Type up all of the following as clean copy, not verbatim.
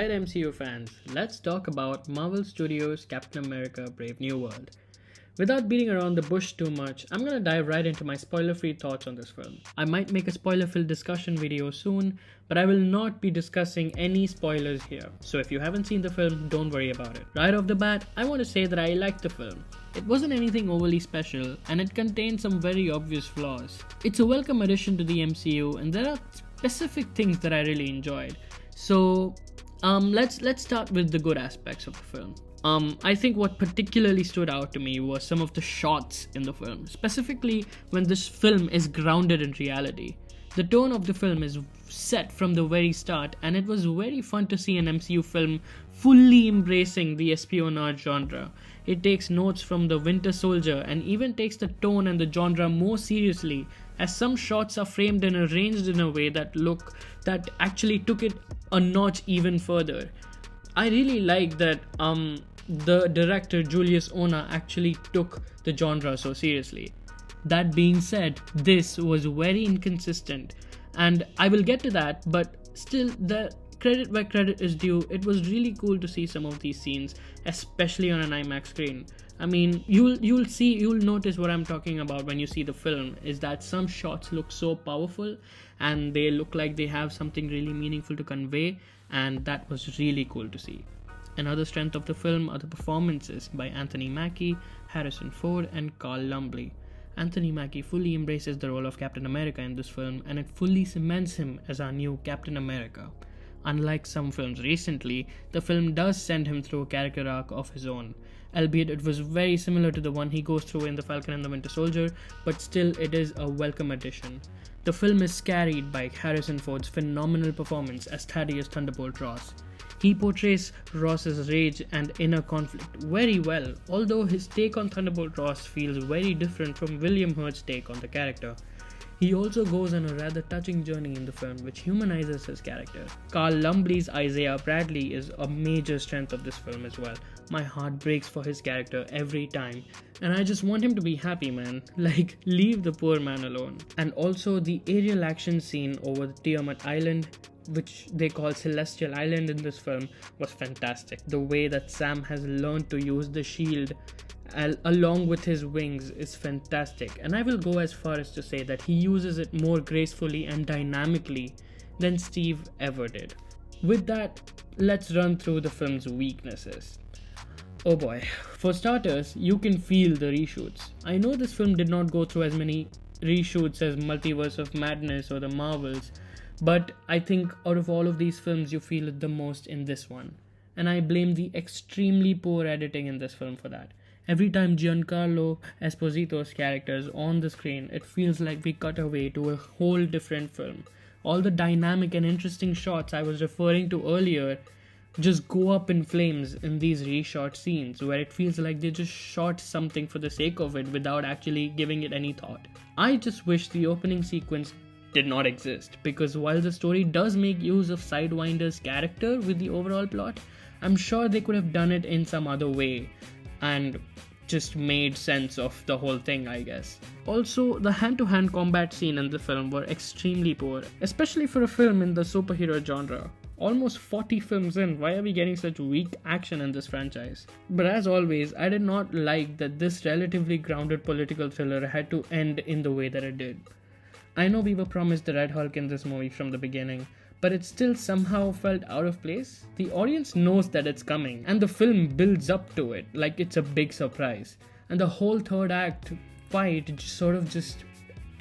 Alright, MCU fans, let's talk about Marvel Studios' Captain America Brave New World. Without beating around the bush too much, I'm gonna dive right into my spoiler free thoughts on this film. I might make a spoiler filled discussion video soon, but I will not be discussing any spoilers here. So if you haven't seen the film, don't worry about it. Right off the bat, I want to say that I liked the film. It wasn't anything overly special, and it contained some very obvious flaws. It's a welcome addition to the MCU, and there are specific things that I really enjoyed. So, let's start with the good aspects of the film. I think what particularly stood out to me was some of the shots in the film, specifically when this film is grounded in reality. The tone of the film is set from the very start, and it was very fun to see an MCU film fully embracing the espionage genre. It takes notes from the Winter Soldier and even takes the tone and the genre more seriously, as some shots are framed and arranged in a way that actually took it a notch even further. I really like that the director Julius Ona actually took the genre so seriously. That being said, this was very inconsistent, and I will get to that, but still, the credit where credit is due, it was really cool to see some of these scenes, especially on an IMAX screen. I mean, you'll notice what I'm talking about when you see the film, is that some shots look so powerful and they look like they have something really meaningful to convey, and that was really cool to see. Another strength of the film are the performances by Anthony Mackie, Harrison Ford, and Carl Lumbly. Anthony Mackie fully embraces the role of Captain America in this film, and it fully cements him as our new Captain America. Unlike some films recently, the film does send him through a character arc of his own, albeit it was very similar to the one he goes through in The Falcon and the Winter Soldier, but still it is a welcome addition. The film is carried by Harrison Ford's phenomenal performance as Thaddeus Thunderbolt Ross. He portrays Ross's rage and inner conflict very well, although his take on Thunderbolt Ross feels very different from William Hurt's take on the character. He also goes on a rather touching journey in the film which humanizes his character. Carl Lumbly's Isaiah Bradley is a major strength of this film as well. My heart breaks for his character every time, and I just want him to be happy, man. Like, leave the poor man alone. And also the aerial action scene over the Tiamat Island, which they call Celestial Island in this film, was fantastic. The way that Sam has learned to use the shield along with his wings is fantastic, and I will go as far as to say that he uses it more gracefully and dynamically than Steve ever did. With that, let's run through the film's weaknesses. Oh boy. For starters, you can feel the reshoots. I know this film did not go through as many reshoots as Multiverse of Madness or the Marvels, but I think out of all of these films, you feel it the most in this one. And I blame the extremely poor editing in this film for that. Every time Giancarlo Esposito's character is on the screen, it feels like we cut away to a whole different film. All the dynamic and interesting shots I was referring to earlier just go up in flames in these reshot scenes, where it feels like they just shot something for the sake of it without actually giving it any thought. I just wish the opening sequence did not exist, because while the story does make use of Sidewinder's character with the overall plot, I'm sure they could have done it in some other way and just made sense of the whole thing, I guess. Also, the hand-to-hand combat scene in the film were extremely poor, especially for a film in the superhero genre. Almost 40 films in, why are we getting such weak action in this franchise? But as always, I did not like that this relatively grounded political thriller had to end in the way that it did. I know we were promised the Red Hulk in this movie from the beginning, but it still somehow felt out of place. The audience knows that it's coming, and the film builds up to it like it's a big surprise. And the whole third act fight just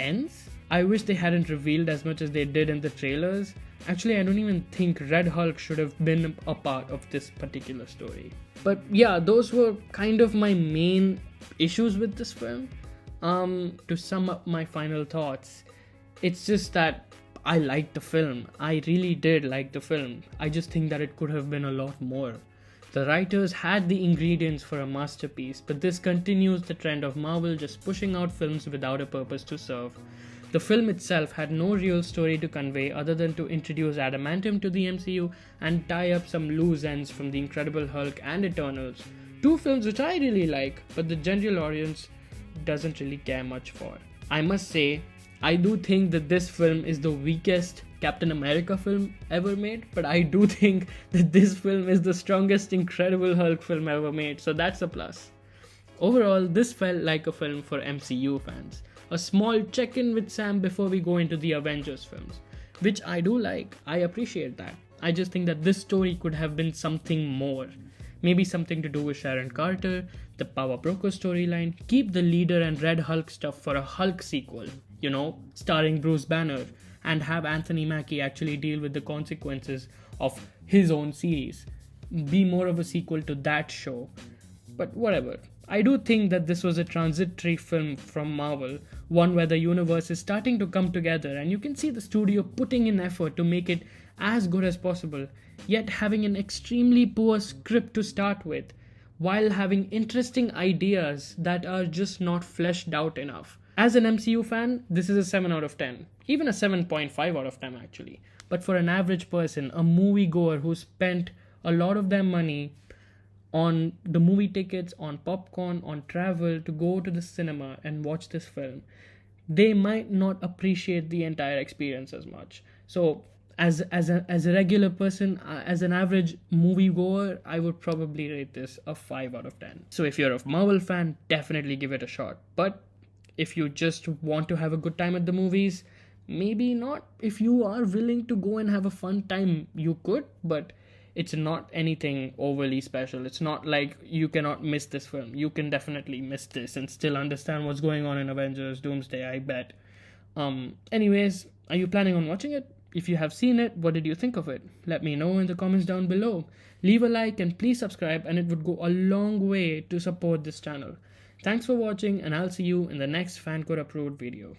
ends. I wish they hadn't revealed as much as they did in the trailers. Actually, I don't even think Red Hulk should have been a part of this particular story. But yeah, those were kind of my main issues with this film. To sum up my final thoughts, it's just that I liked the film. I really did like the film. I just think that it could have been a lot more. The writers had the ingredients for a masterpiece, but this continues the trend of Marvel just pushing out films without a purpose to serve. The film itself had no real story to convey other than to introduce Adamantium to the MCU and tie up some loose ends from The Incredible Hulk and Eternals. Two films which I really like, but the general audience doesn't really care much for. I must say, I do think that this film is the weakest Captain America film ever made, but I do think that this film is the strongest Incredible Hulk film ever made, so that's a plus. Overall, this felt like a film for MCU fans. A small check in with Sam before we go into the Avengers films, which I do like. I appreciate that. I just think that this story could have been something more. Maybe something to do with Sharon Carter, the Power Broker storyline, keep the leader and Red Hulk stuff for a Hulk sequel, starring Bruce Banner, and have Anthony Mackie actually deal with the consequences of his own series. Be more of a sequel to that show. But whatever. I do think that this was a transitory film from Marvel, one where the universe is starting to come together, and you can see the studio putting in effort to make it as good as possible, yet having an extremely poor script to start with, while having interesting ideas that are just not fleshed out enough. As an MCU fan, this is a 7 out of 10, even a 7.5 out of 10 actually. But for an average person, a moviegoer who spent a lot of their money on the movie tickets, on popcorn, on travel to go to the cinema and watch this film, they might not appreciate the entire experience as much. So as a regular person, as an average moviegoer, I would probably rate this a 5 out of 10. So if you're a Marvel fan, definitely give it a shot. But if you just want to have a good time at the movies, maybe not. If you are willing to go and have a fun time, you could, but it's not anything overly special. It's not like you cannot miss this film. You can definitely miss this and still understand what's going on in Avengers Doomsday, I bet. Anyways, are you planning on watching it? If you have seen it, what did you think of it? Let me know in the comments down below. Leave a like and please subscribe, and it would go a long way to support this channel. Thanks for watching, and I'll see you in the next FanCode approved video.